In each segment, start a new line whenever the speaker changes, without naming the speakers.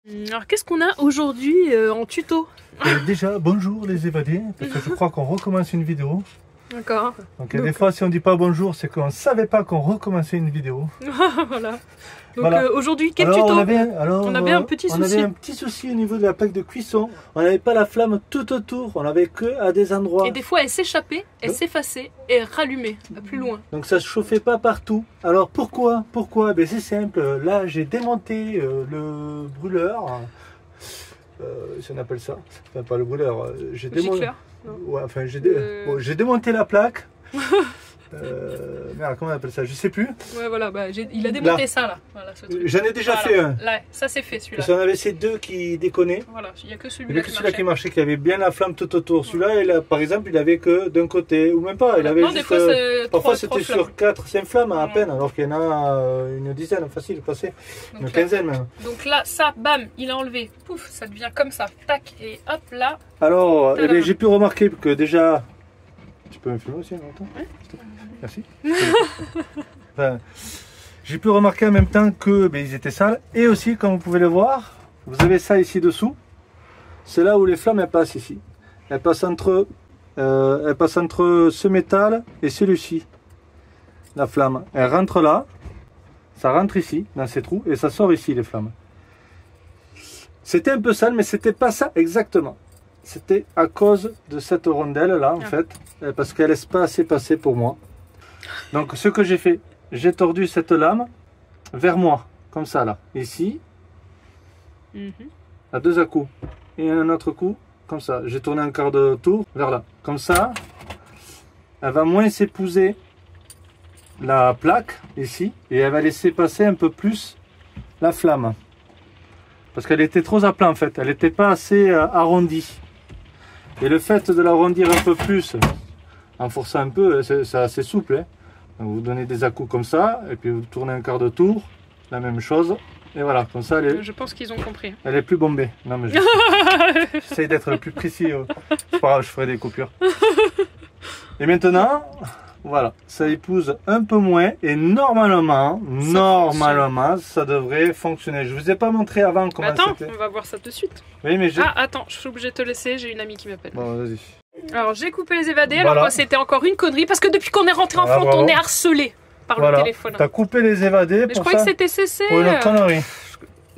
Alors qu'est-ce qu'on a aujourd'hui en tuto?
Déjà, bonjour les évadés, parce que je crois qu'on recommence une vidéo.
D'accord.
Donc des fois, si on dit pas bonjour, c'est qu'on ne savait pas qu'on recommençait une vidéo.
Voilà. Donc
Voilà.
aujourd'hui, quel
alors,
tuto?
on avait
un petit souci.
On avait un petit souci au niveau de la plaque de cuisson. On n'avait pas la flamme tout autour, on n'avait que à des endroits.
Et des fois, elle s'échappait, elle s'effaçait et elle rallumait à plus loin.
Donc ça ne chauffait pas partout. Alors pourquoi? Ben, c'est simple, là j'ai démonté le brûleur. Si on appelle ça, enfin pas le brûleur, j'ai démonté. Ouais, enfin, j'ai démonté la plaque. Merde, comment on appelle ça? Je sais plus.
Ouais, voilà, bah, il a démonté là. Ça là. Voilà,
j'en ai déjà fait un.
Là, ça c'est fait celui-là.
Parce qu'on avait ces deux qui déconnaient.
Voilà, il n'y a que
Il n'y
celui-là
avait que celui-là qui marchait, qui avait bien la flamme tout autour. Celui-là, par exemple, il avait que d'un côté, ou même pas. Il avait
non,
juste,
des fois,
parfois c'était sur 4-5 flammes à peine, alors qu'il y en a une dizaine, facile, passé. Une quinzaine même.
Donc là, ça, bam, il a enlevé. Pouf, ça devient comme ça. Tac, et hop là.
Alors, j'ai pu remarquer que déjà. Tu peux me filmer aussi en même temps? Oui. Merci. Enfin, j'ai pu remarquer en même temps que ils étaient sales. Et aussi, comme vous pouvez le voir, vous avez ça ici dessous. C'est là où les flammes elles passent ici. Elles passent entre ce métal et celui-ci. La flamme, elle rentre là. Ça rentre ici, dans ces trous, et ça sort ici les flammes. C'était un peu sale, mais c'était pas ça exactement. C'était à cause de cette rondelle là en fait, parce qu'elle laisse pas assez passer pour moi. Donc ce que j'ai fait, j'ai tordu cette lame vers moi, comme ça là, ici, à deux à-coups, et un autre coup, comme ça. J'ai tourné un quart de tour vers là, comme ça, elle va moins s'épouser la plaque ici, et elle va laisser passer un peu plus la flamme. Parce qu'elle était trop à plat en fait, elle n'était pas assez arrondie. Et le fait de l'arrondir un peu plus, en forçant un peu, c'est assez souple. Hein. Donc vous donnez des à-coups comme ça, et puis vous tournez un quart de tour, la même chose. Et voilà, comme ça,
je pense qu'ils ont compris.
Elle est plus bombée. Non, mais j'essaie d'être le plus précis. C'est pas grave, je ferai des coupures. Et maintenant, voilà, ça épouse un peu moins. Et normalement, ça devrait fonctionner. Je vous ai pas montré avant comment c'était.
Attends, on va voir ça tout de suite.
Oui, mais
attends, je suis obligée de te laisser, j'ai une amie qui m'appelle.
Bon, vas-y.
Alors, j'ai coupé les évadés, alors que c'était encore une connerie, parce que depuis qu'on est rentré en France, on est harcelé par le téléphone.
T'as coupé les évadés
mais je croyais que c'était CC.
Pour une connerie.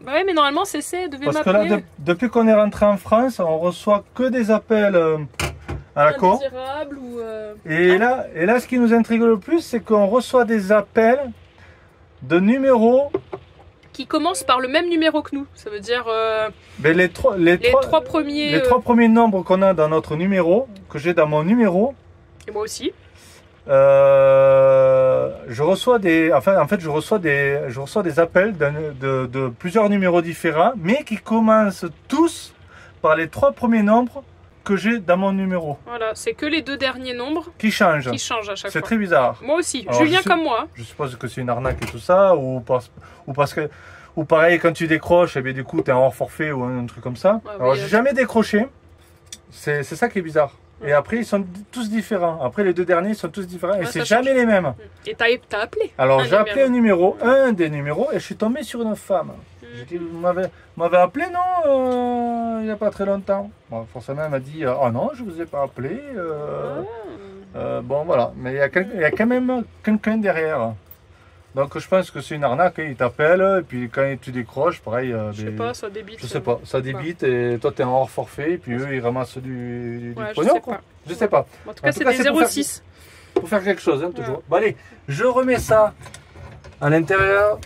Ouais, mais normalement, CC devait m'appeler.
Parce que là, depuis qu'on est rentré en France, on reçoit que des appels à la con.
Ou
et là, ce qui nous intrigue le plus, c'est qu'on reçoit des appels de numéros
qui commencent par le même numéro que nous. Ça veut dire
les trois premiers nombres qu'on a dans notre numéro, que j'ai dans mon numéro.
Et moi aussi.
Je reçois des appels de plusieurs numéros différents, mais qui commencent tous par les trois premiers nombres que j'ai dans mon numéro.
Voilà, c'est que les deux derniers nombres
qui changent
à chaque fois.
C'est très bizarre.
Moi aussi. Alors, Julien comme moi.
Je suppose que c'est une arnaque et tout ça, ou pareil, quand tu décroches, et bien du coup tu es en hors forfait ou un truc comme ça. Ouais, alors j'ai jamais décroché. C'est ça qui est bizarre. Et après, ils sont tous différents. Après, les deux derniers, ils sont tous différents. Et c'est jamais les mêmes.
Et t'as appelé?
Alors, j'ai appelé un des numéros, et je suis tombé sur une femme. J'ai dit, vous m'avez appelé, non, il n'y a pas très longtemps. Bon, forcément, elle m'a dit, oh non, je ne vous ai pas appelé. Bon, voilà. Mais il y a quand même quelqu'un derrière. Donc, je pense que c'est une arnaque. Il t'appelle, et puis quand tu décroches, pareil.
Je sais pas, ça débite.
Je sais pas, ça débite, et toi, tu es en hors forfait, et puis eux, ils ramassent du pognon. Je sais pas.
En tout cas, c'est des 06.
Pour faire quelque chose, hein, toujours. Bon, allez, je remets ça à l'intérieur.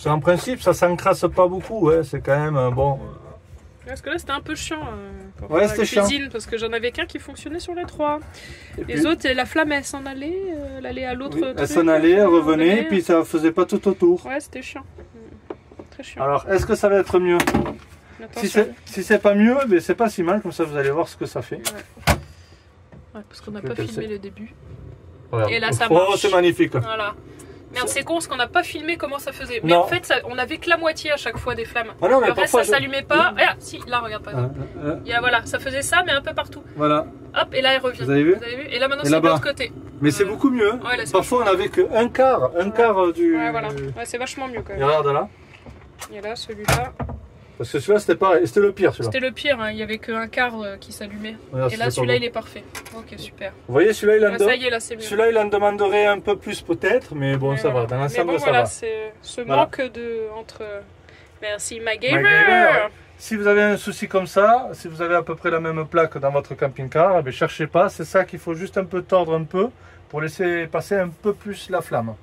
En principe, ça s'encrasse pas beaucoup, ouais, c'est quand même bon.
Parce que là, c'était un peu chiant quand
ouais, c'était chiant.
Parce que j'en avais qu'un qui fonctionnait sur les trois. Les autres, la flamme, elle s'en allait, elle allait à l'autre truc.
Elle s'en allait, elle revenait, et puis ça faisait pas tout autour.
Ouais, c'était chiant. Très chiant.
Alors, est-ce que ça va être mieux? Si c'est pas mieux, mais c'est pas si mal, comme ça vous allez voir ce que ça fait.
Ouais, parce qu'on n'a pas filmé le début.
Regarde.
Et là, ça marche.
Oh, c'est magnifique.
Voilà. Merde, c'est con parce qu'on n'a pas filmé comment ça faisait. Mais en fait, on avait que la moitié à chaque fois des flammes.
Ah non, mais
le reste, ça s'allumait pas. Ah, si, là, regarde pas. Voilà, ça faisait ça, mais un peu partout.
Voilà.
Hop, et là, elle revient.
Vous avez vu?
Et là, maintenant, c'est de l'autre côté.
Mais c'est beaucoup mieux. Hein.
Ouais, là,
parfois, on n'avait qu'un quart du...
Ouais, voilà. Ouais, c'est vachement mieux quand même.
Et regarde là.
Et là, celui-là...
Parce que celui-là, c'était pareil. C'était le pire, celui-là.
C'était le pire, hein. Il n'y avait qu'un quart qui s'allumait.
Regarde,
et là, celui-là, il est parfait. Ok, super.
Vous voyez, celui-là, il en
Ça y est, là, c'est mieux.
Celui-là, il en demanderait un peu plus peut-être, mais bon,
Mais
ça
voilà.
va. Dans l'ensemble,
bon,
ça
voilà,
va.
c'est ce
Voilà.
manque entre... Merci, MacGyver.
MacGyver. Si vous avez un souci comme ça, si vous avez à peu près la même plaque dans votre camping-car, ne cherchez pas. C'est ça qu'il faut juste un peu tordre un peu pour laisser passer un peu plus la flamme.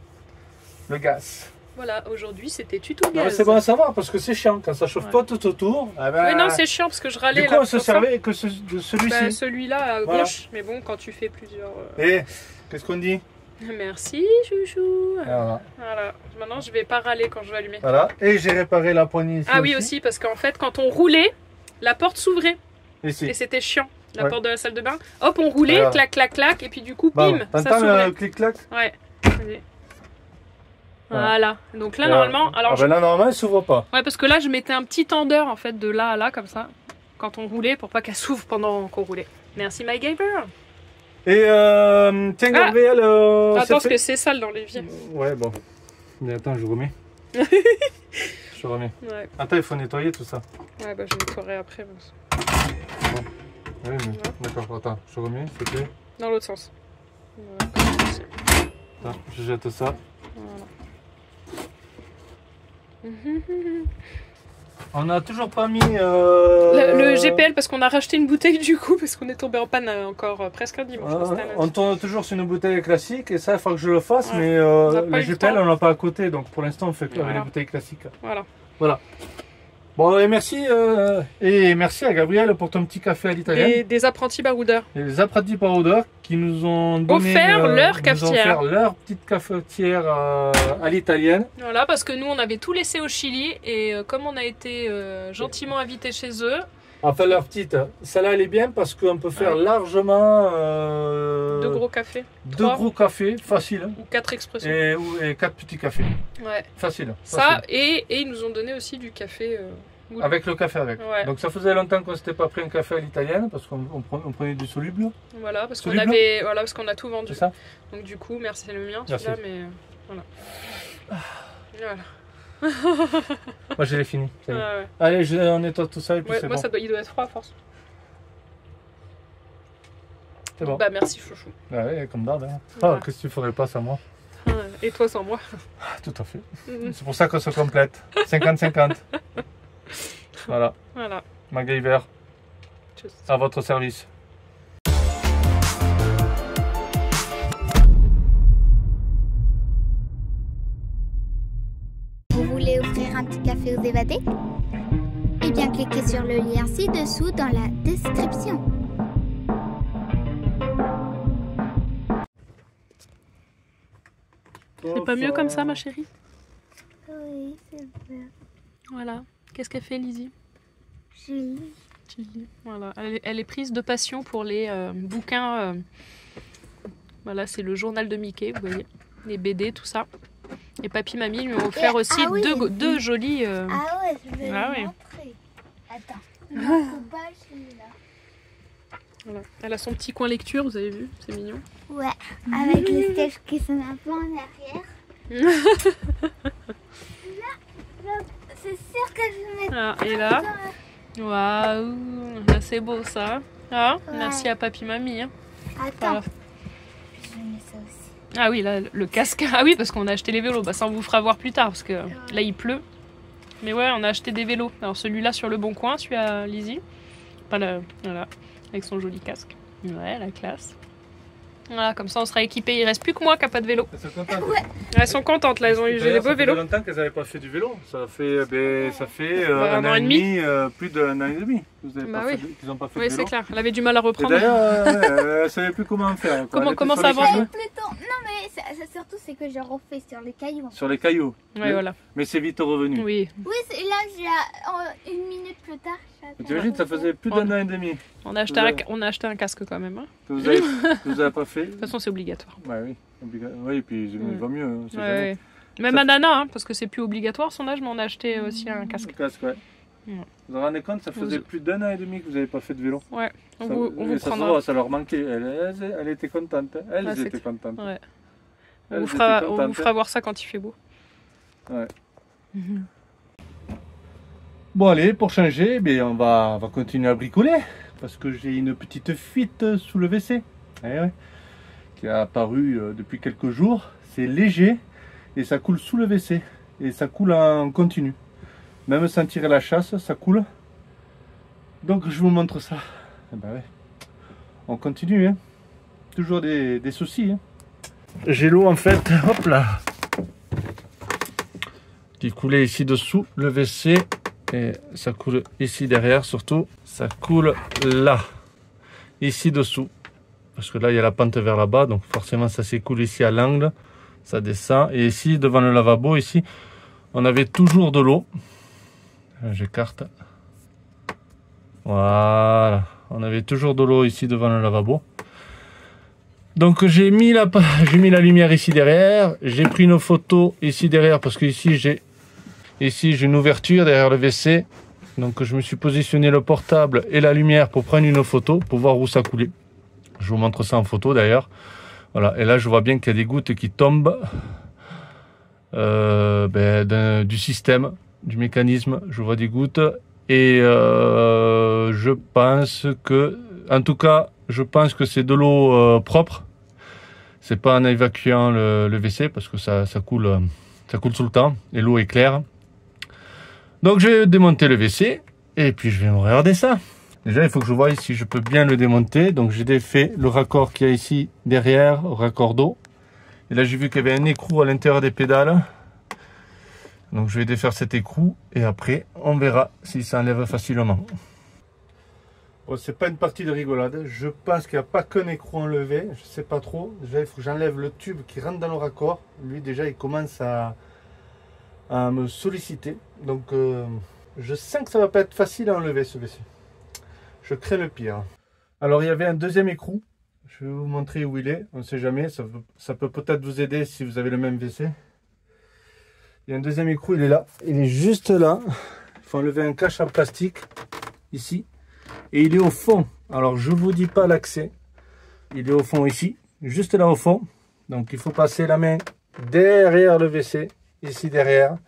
Le gaz.
Voilà, aujourd'hui, c'était tuto gaz.
C'est bon à savoir parce que c'est chiant. Quand ça chauffe pas tout autour, eh ben,
oui, non, c'est chiant parce que je râlais.
du coup,
là,
on se servait que de celui-ci.
Celui-là à gauche,
Voilà.
mais bon, quand tu fais plusieurs...
Et qu'est-ce qu'on dit?
Merci, chouchou.
Voilà.
Voilà. Maintenant, je vais pas râler quand je vais allumer.
Voilà. Et j'ai réparé la poignée ici.
Ah oui, aussi, parce qu'en fait, quand on roulait, la porte s'ouvrait.
Ici.
Et c'était chiant. La
Ouais.
porte de la salle de bain. Hop, on roulait,
Voilà.
clac, clac, clac, et puis du coup,
Bon,
bim, ça
t'entends
s'ouvrait.
le clic-clac?
Ouais. Vas-y. Voilà. Donc là, normalement... Alors,
ah ben là, normalement, elle s'ouvre pas.
ouais, parce que là, je mettais un petit tendeur, en fait, de là à là, comme ça, quand on roulait, pour pas qu'elle s'ouvre pendant qu'on roulait. Merci, MacGyver.
Et tiens, Gabriel...
Attends,
c'est
parce
fait-
que c'est sale dans l'évier.
Ouais, bon. Mais attends, je remets. Je remets.
Ouais.
Attends, il faut nettoyer tout ça.
Ouais, bah je nettoierai après.
Oui, mais... D'accord, attends, je remets, s'il te plaît.
Dans l'autre sens. Voilà.
Attends, je jette ça. On n'a toujours pas mis...
Le GPL, parce qu'on a racheté une bouteille du coup, parce qu'on est tombé en panne encore presque un dimanche. C'était un lundi.
on tourne toujours sur une bouteille classique et ça, il faut que je le fasse,
Ouais.
mais
On n'a pas
le
eu le
GPL,
temps.
on l'a pas à côté, donc pour l'instant, on fait que avec
Voilà.
les bouteilles classiques.
Voilà.
Voilà. Bon, et merci à Gabriel pour ton petit café à l'italienne.
Des apprentis baroudeurs.
Et les apprentis baroudeurs qui nous ont donné,
Offert leur
nous ont
cafetière.
offert leur petite cafetière à l'italienne.
Voilà, parce que nous, on avait tout laissé au Chili, et comme on a été gentiment invités chez eux,
Enfin, leur petite, celle-là, elle est bien parce qu'on peut faire
Ouais.
largement
2 gros cafés.
deux
3
gros cafés, facile.
ou 4 expressions.
Et 4 petits cafés.
Ouais.
Facile.
Ça,
facile.
et ils nous ont donné aussi du café. moulu.
Avec le café avec.
Ouais.
Donc ça faisait longtemps qu'on s'était pas pris un café à l'italienne parce qu'on prenait du soluble.
Voilà, parce qu'on
Soluble.
avait, voilà, parce qu'on a tout vendu.
C'est ça?
Donc du coup, merci, c'est le mien,
Merci.
celui-là, mais voilà. Voilà.
Moi j'ai les fini. Ça y est.
Ouais, ouais.
Allez, on nettoie tout ça et puis
Ouais,
c'est
moi,
bon.
il doit être froid à force.
C'est bon.
Bah merci, chouchou.
Ouais, comme d'hab. Hein.
Voilà.
Qu'est-ce que tu ferais pas sans moi?
Et toi sans moi.
Tout à fait.
Mhm.
C'est pour ça qu'on se complète. 50-50. Voilà.
Voilà.
MacGyver,
Tchuss.
à votre service.
Vous voulez offrir un petit café aux évadés? Eh bien, cliquez sur le lien ci-dessous dans la description.
C'est pas mieux comme ça, ma chérie?
Oui, c'est bien.
Voilà. Qu'est-ce qu'elle fait, Lizzie?
Julie.
Julie. Voilà. Elle est prise de passion pour les bouquins. Voilà, c'est le journal de Mickey, vous voyez. Les BD, tout ça. Et papy, mamie lui ont offert
Et-
aussi
ah oui,
deux jolis...
Ah ouais, je vais
Ah
le
Ah
oui.
montrer. Attends. Non, faut pas celui-là.
Voilà. Elle a son petit coin lecture, vous avez vu? C'est mignon.
Ouais, avec les sketchs qui sont un peu en arrière. Là, c'est sûr que je vais mettre
Ah, et là, waouh, là, c'est beau ça. Ah,
Ouais.
merci à papy, mamie. Hein.
Attends,
Voilà.
je mets ça aussi.
Ah oui, là, le casque. Ah oui, parce qu'on a acheté les vélos. Bah, ça, on vous fera voir plus tard, parce que là, il pleut. Mais ouais, on a acheté des vélos. Alors, celui-là sur le bon coin, celui à Lizzie. Voilà, avec son joli casque. Ouais, la classe. Voilà, comme ça, on sera équipé. Il reste plus que moi qui n'a pas de vélo.
Elles sont contentes.
Elles sont contentes, là. Elles ont eu des beaux
Ça fait
vélos.
longtemps qu'elles n'avaient pas fait du vélo. Ça fait
Bah,
un an et demi, plus d'un an et demi qu'ils
Bah
n'ont
oui.
pas fait
Oui,
de
c'est
vélo.
clair. Elle avait du mal à
Et
reprendre.
d'ailleurs, elle ne savait plus comment faire. quoi. Elle était
Comment
sur
ça
les
avance,
cailloux.
Mais plutôt, non mais surtout c'est que je refais sur les cailloux.
Sur les cailloux.
Ouais, voilà.
Mais c'est vite revenu.
Oui,
Oui, là j'ai une minute plus tard.
T'imagines, ça faisait plus d'un an et demi
on a acheté, on a acheté un casque quand même. Hein.
que vous avez pas fait.
De toute façon, c'est obligatoire.
Ouais, oui, oui, et puis il va mieux. Hein,
Ouais, ouais. Même à Nana, hein, parce que c'est plus obligatoire son âge, mais on a acheté aussi un casque.
Le casque, ouais.
Ouais.
Vous vous rendez compte, ça faisait plus d'1 an et demi que vous n'avez pas fait de vélo.
Ouais, on
Ça,
vous
ça
prendra.
ça leur manquait. Elle était contente. Elles
Ouais,
étaient contentes.
Ouais.
Elles
On
étaient
vous
contentes.
fera voir ça quand il fait beau.
Ouais. Bon allez, pour changer, on va continuer à bricoler. Parce que j'ai une petite fuite sous le WC. Ouais, qui a apparu depuis quelques jours. C'est léger et ça coule sous le WC. Et ça coule en continu. Même sans tirer la chasse, ça coule. Donc je vous montre ça. Eh ben ouais. On continue. Hein. Toujours des soucis. Hein. J'ai l'eau en fait, hop là, qui coulait ici dessous le WC. Et ça coule ici derrière surtout. Ça coule là. Ici dessous. Parce que là il y a la pente vers là-bas. Donc forcément ça s'écoule ici à l'angle. Ça descend. Et ici devant le lavabo, ici, on avait toujours de l'eau. J'écarte. Voilà. On avait toujours de l'eau ici devant le lavabo. Donc j'ai mis la lumière ici derrière. J'ai pris une photo ici derrière parce que ici j'ai une ouverture derrière le WC. Donc je me suis positionné le portable et la lumière pour prendre une photo, pour voir où ça coulait. Je vous montre ça en photo d'ailleurs. Voilà. Et là je vois bien qu'il y a des gouttes qui tombent du système, du mécanisme. Je vois des gouttes. Et je pense que, en tout cas, je pense que c'est de l'eau propre. C'est pas en évacuant le WC parce que ça coule tout le temps et l'eau est claire. Donc je vais démonter le WC et puis je vais me regarder ça. Déjà, il faut que je voie si je peux bien le démonter. Donc j'ai défait le raccord qu'il y a ici derrière, au raccord d'eau. Et là j'ai vu qu'il y avait un écrou à l'intérieur des pédales. Donc je vais défaire cet écrou et après on verra si ça enlève facilement. Bon, c'est pas une partie de rigolade. Je pense qu'il n'y a pas qu'un écrou enlevé. Je sais pas trop. Déjà il faut que j'enlève le tube qui rentre dans le raccord. Lui déjà il commence à me solliciter. Donc je sens que ça va pas être facile à enlever ce WC. Je crains le pire. Alors il y avait un deuxième écrou. Je vais vous montrer où il est. On ne sait jamais. Ça peut peut-être vous aider si vous avez le même WC. Il y a un deuxième écrou, il est là. Il est juste là. Il faut enlever un cache en plastique, ici. Et il est au fond. Alors, je ne vous dis pas l'accès. Il est au fond ici, juste là au fond. Donc, il faut passer la main derrière le WC, ici derrière.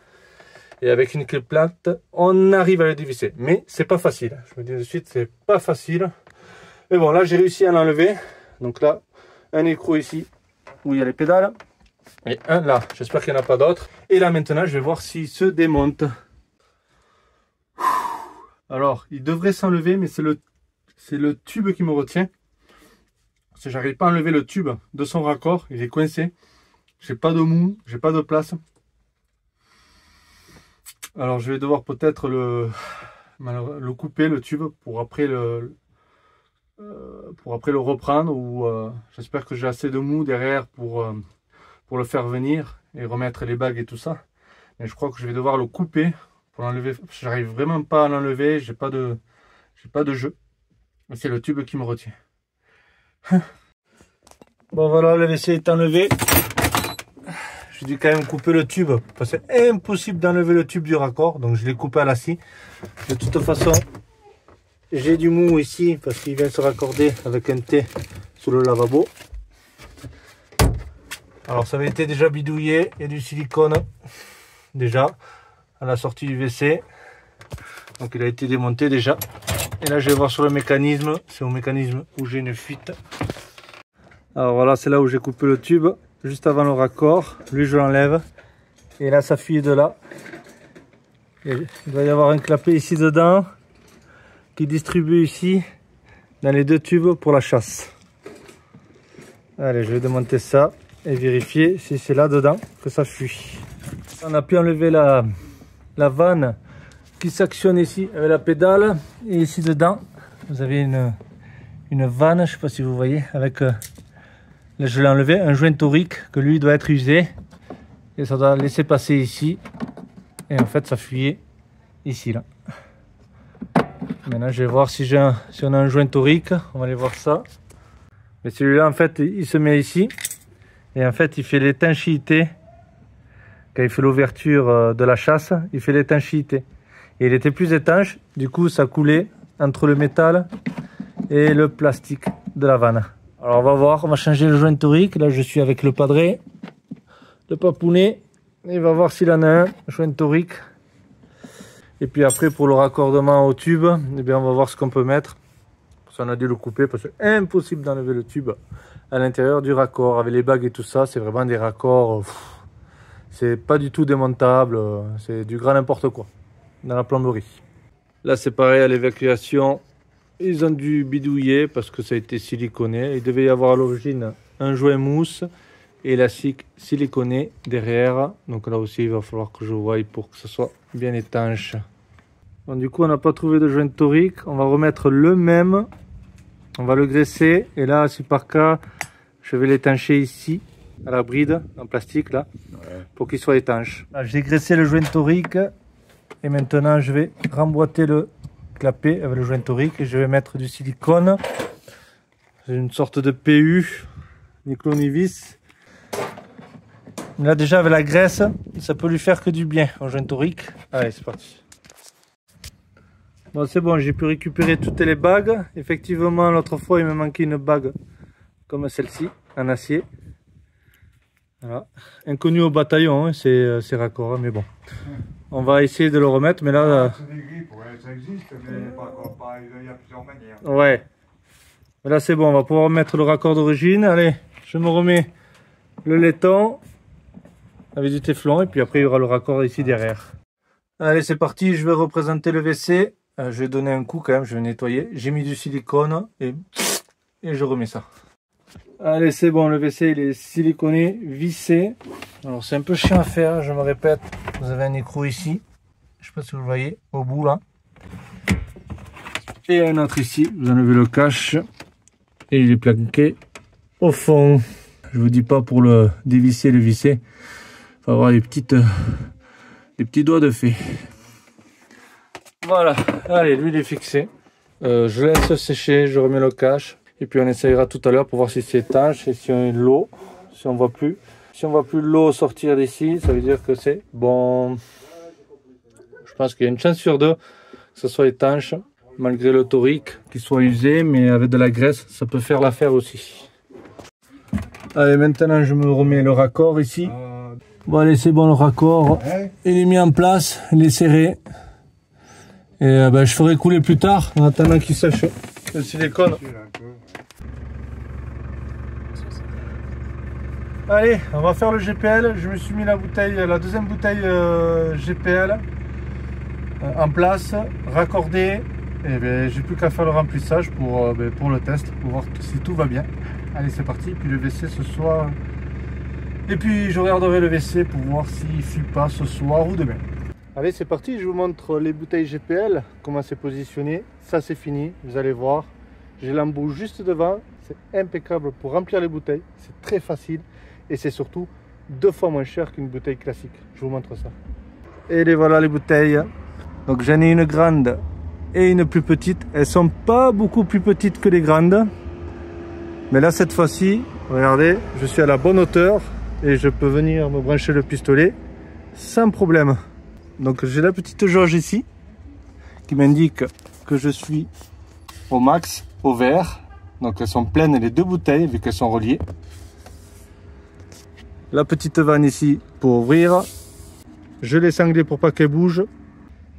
Et avec une clé plate, on arrive à le dévisser. Mais c'est pas facile. Je vous dis de suite, c'est pas facile. Mais bon, là, j'ai réussi à l'enlever. Donc là, un écrou ici, où il y a les pédales. Et un là, j'espère qu'il n'y en a pas d'autres. Et là maintenant, je vais voir s'il se démonte. Alors, il devrait s'enlever, mais c'est le tube qui me retient. Parce que j'arrive pas à enlever le tube de son raccord, il est coincé. J'ai pas de mou, j'ai pas de place. Alors je vais devoir peut-être le couper, le tube, pour après le reprendre. Ou j'espère que j'ai assez de mou derrière pour le faire venir et remettre les bagues et tout ça. Mais je crois que je vais devoir le couper pour l'enlever. J'arrive vraiment pas à l'enlever, j'ai pas de jeu. Mais c'est le tube qui me retient. Bon voilà, le WC est enlevé. J'ai dû quand même couper le tube parce que c'est impossible d'enlever le tube du raccord. Donc je l'ai coupé à la scie. De toute façon, j'ai du mou ici parce qu'il vient se raccorder avec un T sous le lavabo. Alors ça avait été déjà bidouillé, il y a du silicone déjà à la sortie du WC. Donc il a été démonté déjà. Et là je vais voir sur le mécanisme, c'est au mécanisme où j'ai une fuite. Alors voilà, c'est là où j'ai coupé le tube, juste avant le raccord. Lui je l'enlève. Et là ça fuit de là. Et il doit y avoir un clapet ici dedans qui distribue ici dans les deux tubes pour la chasse. Allez, je vais démonter ça et vérifier si c'est là dedans que ça fuit. On a pu enlever la vanne qui s'actionne ici avec la pédale. Et ici dedans, vous avez une vanne, je ne sais pas si vous voyez, avec, là je l'ai enlevé, un joint torique que lui doit être usé. Et ça doit laisser passer ici. Et en fait, ça fuyait ici, là. Maintenant, je vais voir si on a un joint torique. On va aller voir ça. Mais celui-là, en fait, il se met ici. Et en fait, il fait l'étanchéité. Quand il fait l'ouverture de la chasse, il fait l'étanchéité. Et il était plus étanche, du coup ça coulait entre le métal et le plastique de la vanne. Alors on va voir, on va changer le joint torique. Là je suis avec le padré, le papounet. Il va voir s'il en a un, joint torique. Et puis après pour le raccordement au tube, eh bien, on va voir ce qu'on peut mettre. On a dû le couper parce que c'est impossible d'enlever le tube à l'intérieur du raccord. Avec les bagues et tout ça, c'est vraiment des raccords, c'est pas du tout démontable, c'est du grand n'importe quoi dans la plomberie. Là c'est pareil à l'évacuation, ils ont dû bidouiller parce que ça a été siliconé. Il devait y avoir à l'origine un joint mousse et élastique siliconé derrière. Donc là aussi il va falloir que je voie pour que ce soit bien étanche. Bon, du coup on n'a pas trouvé de joint torique, on va remettre le même, on va le graisser et là si par cas je vais l'étancher ici à la bride en plastique là, pour qu'il soit étanche. J'ai graissé le joint torique et maintenant je vais remboîter le clapet avec le joint torique et je vais mettre du silicone. C'est une sorte de PU, ni clou ni vis. Là déjà avec la graisse, ça peut lui faire que du bien au joint torique. Allez c'est parti. Bon c'est bon, j'ai pu récupérer toutes les bagues. Effectivement l'autre fois il me manquait une bague comme celle-ci en acier. Voilà. Inconnu au bataillon, hein, ces raccords, mais bon. On va essayer de le remettre, mais là...
Ça existe, mais il y a plusieurs manières.
Ouais. Mais là c'est bon, on va pouvoir mettre le raccord d'origine. Allez, je me remets le laiton avec du téflon et puis après il y aura le raccord ici derrière. Allez c'est parti, je vais représenter le WC. Je vais donner un coup quand même, je vais nettoyer. J'ai mis du silicone et je remets ça. Allez c'est bon, le WC il est siliconé, vissé. Alors c'est un peu chiant à faire, je me répète. Vous avez un écrou ici, je sais pas si vous le voyez, au bout là. Et un autre ici, vous enlevez le cache. Et il est planqué au fond. Je vous dis pas pour le dévisser, le visser. Il faut avoir des petits doigts de fée. Voilà, allez, lui il est fixé. Je laisse sécher, je remets le cache. Et puis on essayera tout à l'heure pour voir si c'est étanche et si on a l'eau, si on voit plus. Si on voit plus l'eau sortir d'ici, ça veut dire que c'est bon. Je pense qu'il y a une chance sur deux que ce soit étanche, malgré le torique, qu'il soit usé, mais avec de la graisse, ça peut faire l'affaire aussi. Allez, maintenant je me remets le raccord ici. Bon allez, c'est bon le raccord. Il est mis en place, il est serré. Et je ferai couler plus tard, en attendant qu'il sèche le silicone. Allez, on va faire le GPL. Je me suis mis la deuxième bouteille GPL en place, raccordée. Et bien, j'ai plus qu'à faire le remplissage pour le test, pour voir si tout va bien. Allez, c'est parti. Puis le WC ce soir. Et puis je regarderai le WC pour voir s'il fuit pas ce soir ou demain. Allez, c'est parti. Je vous montre les bouteilles GPL, comment c'est positionné. Ça, c'est fini. Vous allez voir. J'ai l'embout juste devant. C'est impeccable pour remplir les bouteilles. C'est très facile. Et c'est surtout 2 fois moins cher qu'une bouteille classique. Je vous montre ça. Et les voilà les bouteilles. Donc j'en ai une grande et une plus petite. Elles sont pas beaucoup plus petites que les grandes. Mais là cette fois-ci, regardez, je suis à la bonne hauteur. Et je peux venir me brancher le pistolet sans problème. Donc j'ai la petite jauge ici qui m'indique que je suis au max, au vert. Donc elles sont pleines les 2 bouteilles vu qu'elles sont reliées. La petite vanne ici pour ouvrir. Je l'ai sanglée pour pas qu'elle bouge.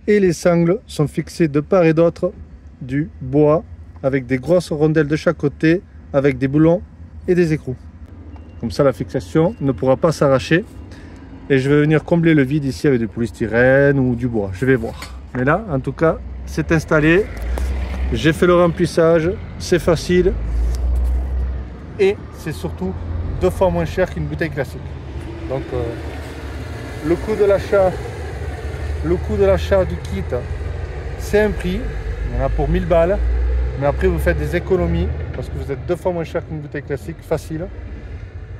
Et les sangles sont fixées de part et d'autre du bois avec des grosses rondelles de chaque côté avec des boulons et des écrous. Comme ça la fixation ne pourra pas s'arracher. Et je vais venir combler le vide ici avec du polystyrène ou du bois. Je vais voir. Mais là en tout cas c'est installé. J'ai fait le remplissage. C'est facile. Et c'est surtout 2 fois moins cher qu'une bouteille classique. Donc le coût de l'achat du kit, c'est un prix. Il y en a pour 1000 balles. Mais après vous faites des économies parce que vous êtes 2 fois moins cher qu'une bouteille classique, facile.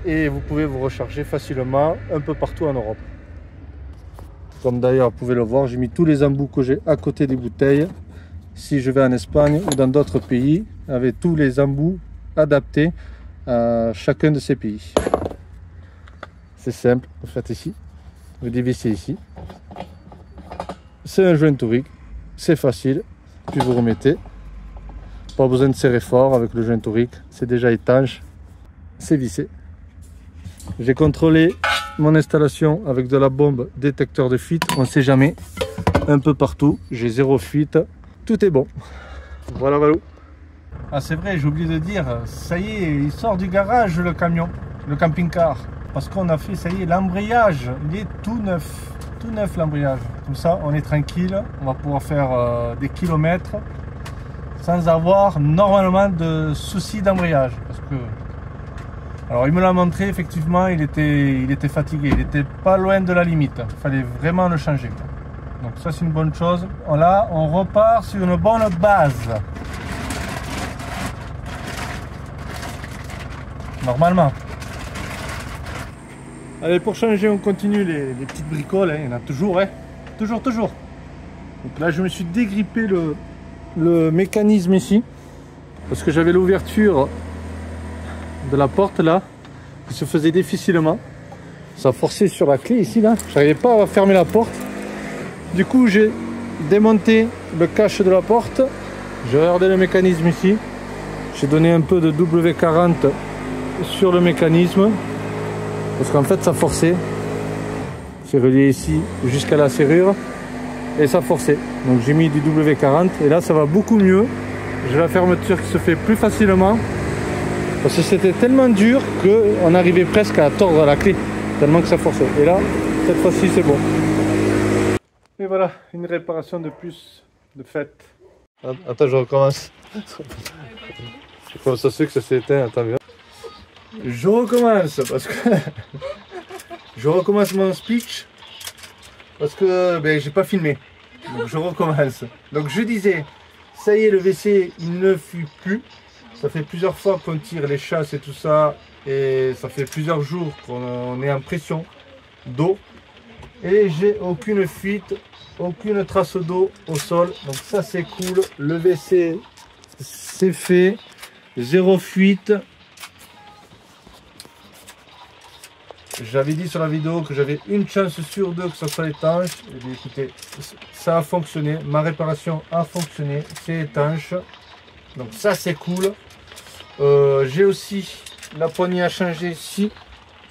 Et vous pouvez vous recharger facilement un peu partout en Europe. Comme d'ailleurs vous pouvez le voir, j'ai mis tous les embouts que j'ai à côté des bouteilles. Si je vais en Espagne ou dans d'autres pays, avec tous les embouts adaptés à chacun de ces pays. C'est simple, vous faites ici, vous dévissez ici. c'est un joint tourique, c'est facile, puis vous remettez. Pas besoin de serrer fort avec le joint tourique, c'est déjà étanche, c'est vissé. J'ai contrôlé mon installation avec de la bombe détecteur de fuite, on ne sait jamais, un peu partout, j'ai 0 fuite, tout est bon. Voilà, voilà. Ah c'est vrai, j'ai oublié de dire, ça y est, il sort du garage le camion, le camping-car. Parce qu'on a fait, ça y est, l'embrayage, il est tout neuf l'embrayage. Comme ça, on est tranquille, on va pouvoir faire des kilomètres sans avoir normalement de soucis d'embrayage. Parce que, alors il me l'a montré, effectivement, il était fatigué, il était pas loin de la limite. Il fallait vraiment le changer. Donc ça c'est une bonne chose. Là, on repart sur une bonne base. Normalement. Allez, pour changer, on continue les petites bricoles, hein. Il y en a toujours, hein. Toujours. Donc là, je me suis dégrippé le mécanisme ici, parce que j'avais l'ouverture de la porte là, qui se faisait difficilement. Ça forçait sur la clé ici, là. J'arrivais pas à fermer la porte. Du coup, j'ai démonté le cache de la porte. J'ai regardé le mécanisme ici. J'ai donné un peu de W40 sur le mécanisme. Parce qu'en fait ça forçait, c'est relié ici jusqu'à la serrure et ça forçait. Donc j'ai mis du W40 et là ça va beaucoup mieux. J'ai la fermeture qui se fait plus facilement parce que c'était tellement dur qu'on arrivait presque à tordre la clé tellement que ça forçait. Et là, cette fois-ci c'est bon. Et voilà, une réparation de plus de fait. Attends, je recommence. Comment ça se fait que ça s'est éteint? Attends, bien. Je recommence parce que je recommence mon speech parce que ben, j'ai pas filmé, donc je recommence. Donc je disais, ça y est, le WC il ne fuit plus. Ça fait plusieurs fois qu'on tire les chasses et tout ça, et ça fait plusieurs jours qu'on est en pression d'eau et j'ai aucune fuite, aucune trace d'eau au sol. Donc ça c'est cool. Le WC c'est fait, 0 fuite. J'avais dit sur la vidéo que j'avais une chance sur 2 que ça soit étanche. Et bien, écoutez, ça a fonctionné. Ma réparation a fonctionné. C'est étanche. Donc ça c'est cool. J'ai aussi la poignée à changer ici.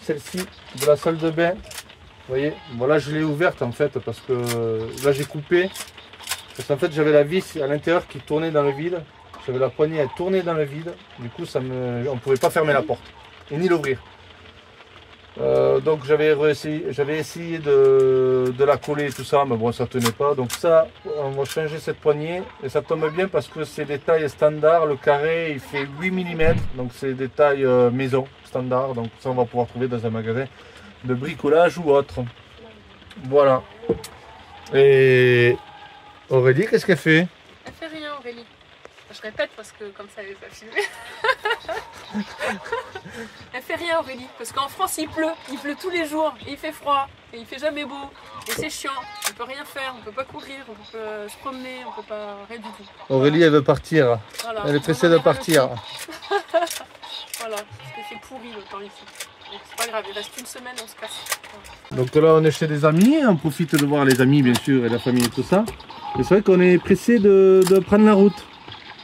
Celle-ci de la salle de bain. Vous voyez, voilà, je l'ai ouverte en fait parce que là j'ai coupé. Parce qu'en fait j'avais la vis à l'intérieur qui tournait dans le vide. J'avais la poignée à tourner dans le vide. Du coup on ne pouvait pas fermer la porte et ni l'ouvrir. Donc j'avais essayé de la coller et tout ça, mais bon ça tenait pas. Donc ça, on va changer cette poignée et ça tombe bien parce que c'est des tailles standards. Le carré il fait 8 mm, donc c'est des tailles maison standard. Donc ça on va pouvoir trouver dans un magasin de bricolage ou autre. Voilà. Et Aurélie, qu'est-ce qu'elle fait?
Elle fait rien, Aurélie. Je répète parce que comme ça elle est pas filmée. Elle fait rien, Aurélie, parce qu'en France il pleut tous les jours, et il fait froid, et il fait jamais beau, et c'est chiant, on peut rien faire, on peut pas courir, on peut se promener, on peut pas rien du tout.
Aurélie elle veut partir, voilà. Elle est pressée de partir.
Voilà, parce que c'est pourri le temps ici. Donc c'est pas grave, il reste une semaine, on se casse. Voilà.
Donc là on est chez des amis, on profite de voir les amis bien sûr, et la famille et tout ça. Et c'est vrai qu'on est pressé de prendre la route.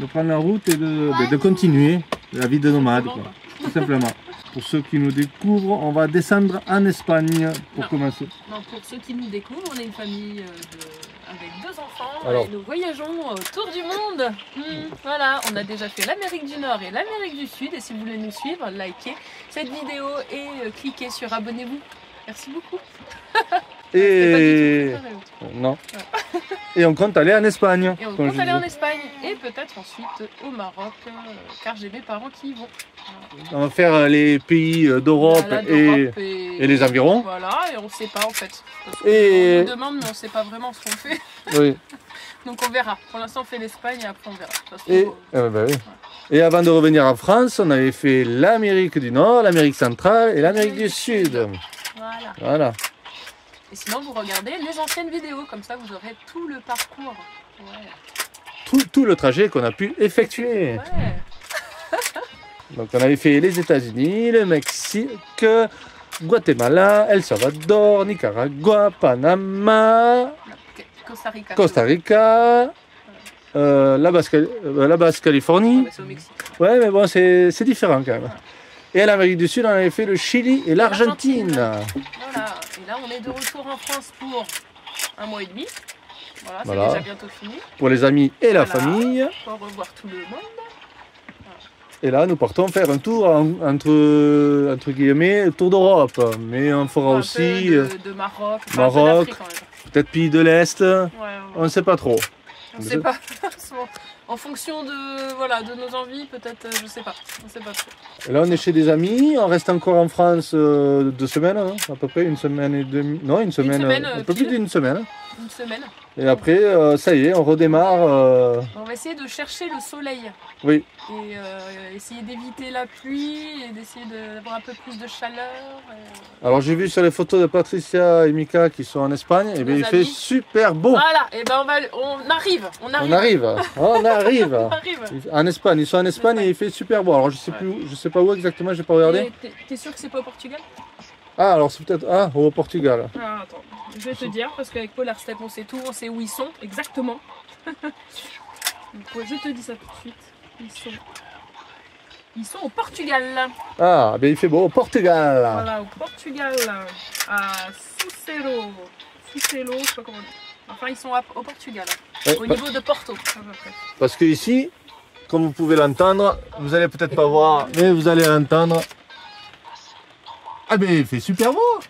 De prendre la route et de continuer la vie de nomade, quoi, tout simplement. Pour ceux qui nous découvrent, on va descendre en Espagne pour commencer.
Non, pour ceux qui nous découvrent, on est une famille avec 2 enfants.
Alors,
et nous voyageons autour du monde. Voilà, on a déjà fait l'Amérique du Nord et l'Amérique du Sud. Et si vous voulez nous suivre, likez cette vidéo et cliquez sur abonnez-vous. Merci beaucoup.
Et non. Ouais. Et on compte aller en Espagne.
Et on compte aller en Espagne et peut-être ensuite au Maroc, car j'ai mes parents qui y vont. Voilà.
On va faire les pays d'Europe et les environs.
Voilà, et on ne sait pas en fait. Parce on nous demande, mais on ne sait pas vraiment ce qu'on fait.
Oui.
Donc on verra. Pour l'instant, on fait l'Espagne et après on verra.
Bah oui. Et avant de revenir en France, on avait fait l'Amérique du Nord, l'Amérique centrale et l'Amérique du Sud. Voilà.
Et sinon, vous regardez les anciennes vidéos, comme ça vous aurez tout le parcours. Ouais.
Tout le trajet qu'on a pu effectuer.
Ouais.
Donc on avait fait les États-Unis, le Mexique, Guatemala, El Salvador, Nicaragua, Panama.
Costa Rica.
Costa Rica, la Basse-Californie.
Ouais, c'est au Mexique.
Ouais, mais bon, c'est différent quand même. Et à l'Amérique du Sud, on avait fait le Chili et l'Argentine.
Voilà. Et là, on est de retour en France pour 1 mois et demi. Voilà, c'est
Voilà.
déjà bientôt fini.
Pour les amis et la
Voilà.
famille.
Pour revoir tout le monde.
Et là, nous partons faire un tour entre guillemets, tour d'Europe. Mais on fera
Un
aussi
peu de Maroc. Enfin,
Maroc.
un peu d'Afrique, quand même.
peut-être pays de l'Est.
Ouais,
On ne sait pas trop.
on sait pas. En fonction de nos envies, peut-être, je sais pas. On sait pas trop.
Et là, on est chez des amis. On reste encore en France 2 semaines, hein, à peu près 1 semaine et demie. Non, une semaine.
semaine,
Un peu plus
pile.
d'une semaine.
Une semaine.
Et après, ça y est, on redémarre.
On va essayer de chercher le soleil.
Oui.
Et essayer d'éviter la pluie et d'essayer d'avoir un peu plus de chaleur.
Alors, j'ai vu sur les photos de Patricia et Mika qui sont en Espagne. Et bien,
Nos
il fait
amis.
super beau.
Voilà, et ben on arrive.
On arrive. On arrive.
On arrive.
En Espagne, ils sont en Espagne et il fait super beau. Alors je sais plus où, je sais pas où exactement, j'ai pas regardé.
Et t'es sûr que c'est pas au Portugal?
Ah alors c'est peut-être au Portugal.
Ah, attends, je vais te dire parce qu'avec Polar Step on sait tout, on sait où ils sont exactement. Donc, ouais, je te dis ça tout de suite. Ils sont au Portugal.
Ah ben il fait beau au Portugal.
Voilà, au Portugal, à Sucelo. Sucelo, je sais pas comment dire. Enfin, ils sont au Portugal,
Ouais,
au niveau de Porto, à peu près.
parce que ici, comme vous pouvez l'entendre, vous allez peut-être pas voir, mais vous allez l'entendre. Ah ben il fait super beau.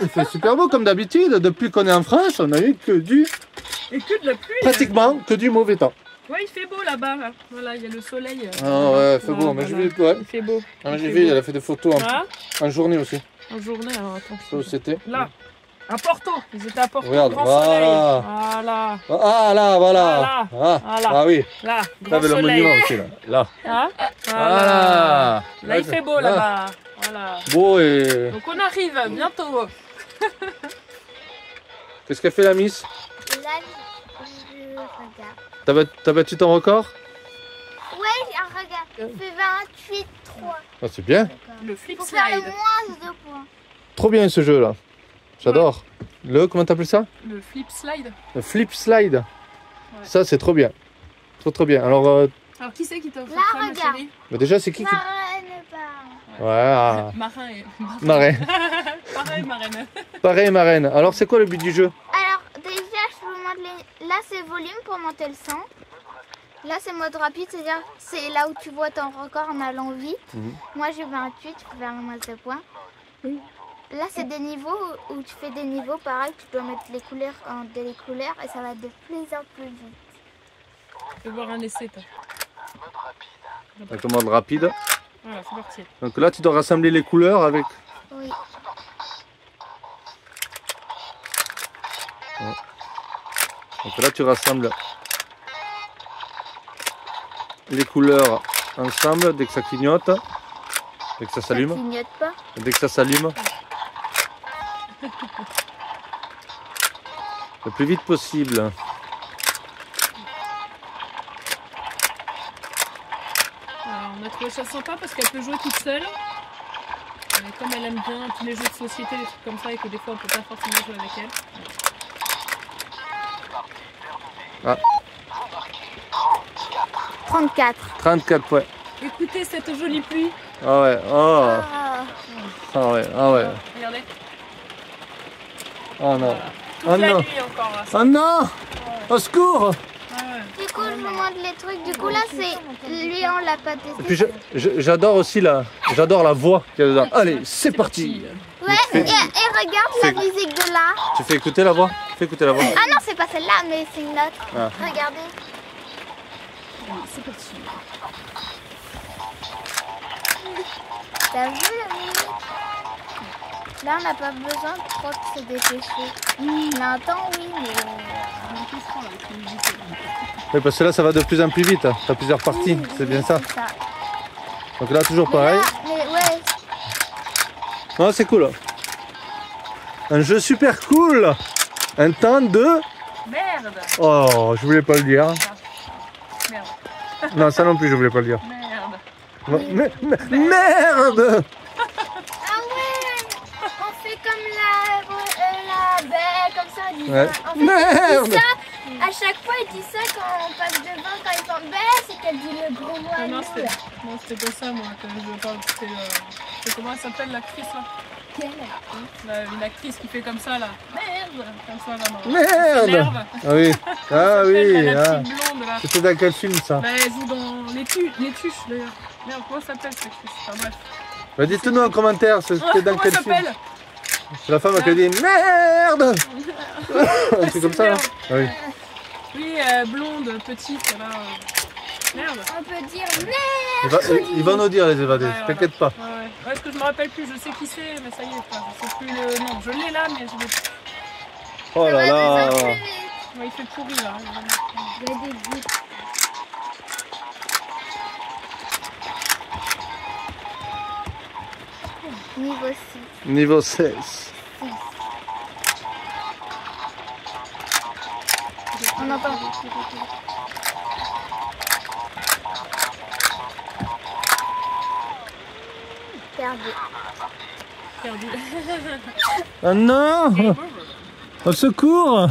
Il fait super beau comme d'habitude. Depuis qu'on est en France, on a eu que
Et que de la pluie.
pratiquement que du mauvais temps.
Ouais, il fait beau là-bas. Là. Voilà, il y a le soleil.
Ah ouais, il fait beau. Mais
voilà.
j'ai vu, ouais.
Il fait beau.
Ah,
Il
j'ai
fait
vu,
beau.
elle a fait des photos
Là,
en journée aussi.
en journée, alors attends.
Ça où c'était.
Là, à Porto. Ils étaient à Porto.
Regarde,
Grand
voilà.
soleil. Voilà.
Ah là, voilà.
Voilà.
Ah,
Voilà.
ah oui.
Là,
Là,
grand
avec le
soleil.
monument aussi là. Là.
Hein
Voilà.
Là, il fait beau
Là.
là-bas. Voilà.
Beau et.
Donc on arrive bientôt.
Qu'est-ce qu'a fait la Miss?
Là, je regarde.
T'as battu ton record?
Ouais, regarde. Je fais 28,3.
Ah, c'est bien.
Le flip
Faut faire le
slide.
moins de points.
Trop bien ce jeu là. J'adore. Comment t'appelles ça?
Le flip slide.
Le flip slide. Ça c'est trop bien. Trop bien. Alors
Alors qui c'est qui t'a offert
Là,
ça, ma
regarde.
chérie?
bah, déjà c'est qui?
Marraine pas.
Ouais. Ah.
Marin et...
Marin.
Pareil, marraine.
Pareil marraine. Alors c'est quoi le but du jeu?
Alors, déjà, je vous montre les... Là, c'est volume pour monter le son. Là, c'est mode rapide, c'est-à-dire c'est là où tu vois ton record en allant vite. Moi, j'ai 28, je peux faire le moins de points. Là, c'est des niveaux où tu fais des niveaux, pareil, tu dois mettre les couleurs en des couleurs et ça va de plus en plus vite.
Je vais voir un essai, toi.
Avec le mode rapide.
Voilà, c'est parti.
Donc là tu dois rassembler les couleurs avec.
Oui.
Donc là tu rassembles les couleurs ensemble dès que ça clignote, dès que ça
Ça
s'allume,
clignote pas.
dès que ça s'allume. Le plus vite possible.
Alors, on a trouvé ça sympa parce qu'elle peut jouer toute seule. Et comme elle aime bien tous les jeux de société, des trucs comme ça, et que des fois on peut pas forcément jouer avec elle.
Ah.
34.
34 points.
Écoutez cette jolie pluie.
Ah ouais, oh.
Ah.
Ah ouais, ah ouais.
Regardez.
Oh non.
Toute
Oh
la
non.
nuit encore. Là.
Oh non. Au secours.
Du coup, je vous montre les trucs. Du coup, là, c'est lui, on l'a pas testé.
Et puis j'adore aussi j'adore la voix qu'il y a dedans. Allez, c'est parti.
Ouais, et regarde la musique de là.
Tu fais écouter la voix? Fais écouter la voix.
Ah non, c'est pas celle-là, mais c'est une autre.
Ah.
Regardez.
C'est parti.
T'as vu la musique? Là, on n'a pas besoin de trop de se dépêcher. On a un temps, oui, mais...
Oui, parce que là ça va de plus en plus vite. T'as plusieurs parties, c'est bien ça.
C'est ça.
Donc là toujours
Mais
pareil.
là, mais ouais,
Non, c'est cool. Un jeu super cool. Un temps de.
Merde.
Oh, je voulais pas le dire.
Merde.
Non, ça non plus, je voulais pas le dire.
Merde.
Merde.
ah ouais, on fait comme la baie, comme ça,
Ouais.
En fait, il
Merde.
dit ça, à chaque fois, il dit ça quand on passe devant, quand ils sont belles, c'est qu'elle dit le gros mot à
Non,
nous,
c'était
là.
pas ça, moi, que je parle. C'est comment elle s'appelle l'actrice là? Une actrice qui fait comme ça là. Merde! Comme ça là. Non.
Merde.
S'énerve.
Ah oui. Ah
Elle
oui.
s'appelle, la
Ah.
petite blonde là.
C'était dans quel film ça?
Bah, elle joue dans les tuches d'ailleurs. Merde, comment ça s'appelle cette actrice? Enfin bref.
Bah, dites-nous en commentaire, c'était dans
Comment
quel
elle
film?
s'appelle?
C'est la femme qui a dit merde. C'est comme ça, hein? Ah oui.
Oui, blonde, petite, là. Merde.
On peut dire merde.
Il va nous dire les évadés,
Ouais,
t'inquiète pas.
Ouais, ouais. Ouais, parce que je me rappelle plus, je sais qui c'est, mais ça y est, quoi. Je sais plus le nom. Je l'ai là, mais je l'ai plus.
Oh là là.
Ouais, il fait pourri là.
Il y a des gouttes. Niveau 6.
Niveau 16.
On entend. Perdu.
Perdu.
Ah non. Au secours.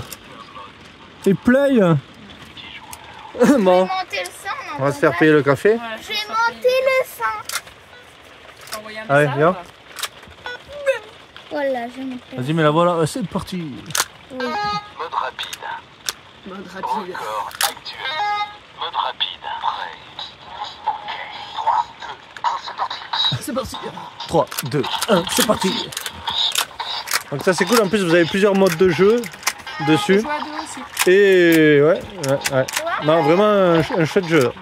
Il pleuille.
Je vais
Bon,
monter le sang.
on va se faire payer le café.
Ouais,
Je vais monter le sang.
envoyer un
Allez,
message.
viens.
Voilà, je vais monter.
Vas-y, mais la voilà, c'est parti.
Oui.
Mode rapide.
Mode rapide.
Record actuel. Mode rapide. Prêt. Ok. 3, 2, 1, c'est parti.
C'est parti.
3, 2, 1, c'est parti. Donc ça c'est cool, en plus vous avez plusieurs modes de jeu dessus.
Joue à deux aussi.
Et ouais. Non, vraiment un chouette jeu.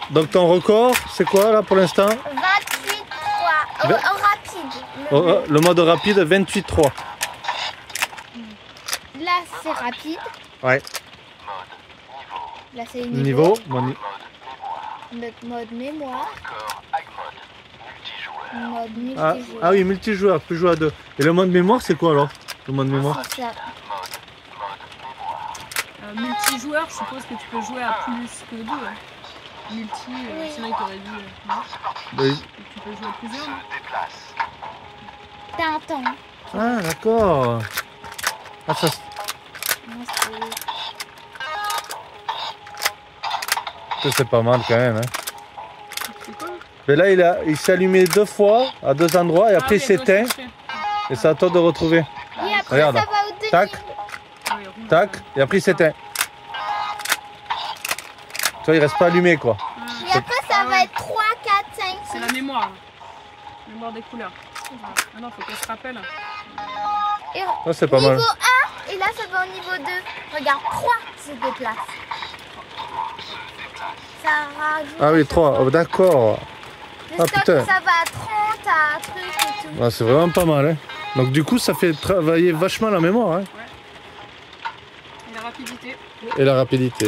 Donc ton record, c'est quoi là pour l'instant?
28-3. Rapide.
Le mode rapide, 28-3.
Là, c'est rapide.
Ouais.
Là, c'est
Niveau.
Notre mode mémoire. Mode
Ah,
multijoueur.
ah oui, multijoueur, tu peux jouer à deux. Et le mode mémoire, c'est quoi alors? Le mode mémoire?
C'est ça.
Multijoueur, je suppose que tu peux jouer à plus que deux. Hein. Multi, sinon il t'aurait dit. Non.
Oui.
Tu peux jouer à plusieurs, non?
T'as un temps.
Ah d'accord. Ah, ça,
Non, c'est-
c'est pas mal quand même. Hein.
C'est quoi?
Mais là, il s'est allumé deux fois à deux endroits et après il s'éteint. Et c'est à toi de retrouver.
Et après,
Regarde.
ça va au dessus.
Tac, tac, et après il s'éteint. Tu vois, il reste pas allumé quoi.
Et après, ça va être 3, 4, 5,
C'est
6.
la mémoire. Mémoire des couleurs. Ah non, faut qu'elle se rappelle.
Et
Ça c'est pas mal.
niveau 1, et là, ça va au niveau 2. Regarde, 3 se déplace. Ça rajoute.
Ah oui, 3, oh, d'accord.
Le
Ah,
stock,
putain.
ça va à 30, à truc et tout.
Ah, c'est vraiment pas mal. Hein. Donc du coup, ça fait travailler vachement la mémoire hein.
Et la rapidité.
Et la rapidité.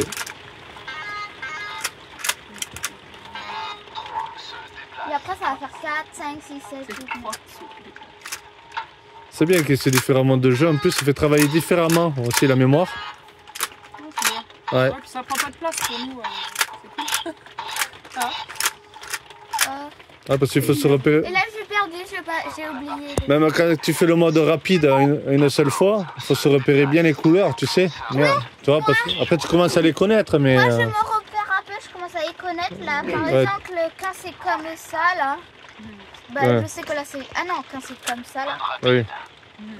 Et après, ça va faire 4, 5, 6, 7,
C'est
8,
3.
9.
C'est bien qu'il y ait ces différents modes de jeu. En plus, ça fait travailler différemment aussi la mémoire.
Non, c'est bien.
Ouais.
Ouais, puis ça prend pas de place pour nous. C'est cool. Ah.
Ah, parce qu'il faut se repérer.
Et là, j'ai perdu, j'ai oublié.
Même quand tu fais le mode rapide à une seule fois, il faut se repérer bien les couleurs, tu sais. Merde. Tu vois, parce que après tu commences à les connaître, mais.
Moi, je me repère un peu, je commence à les connaître là. Par
Ouais.
exemple, quand c'est comme ça là, bah,
Ouais.
je sais que là c'est. Ah non, quand c'est comme ça là,
Oui.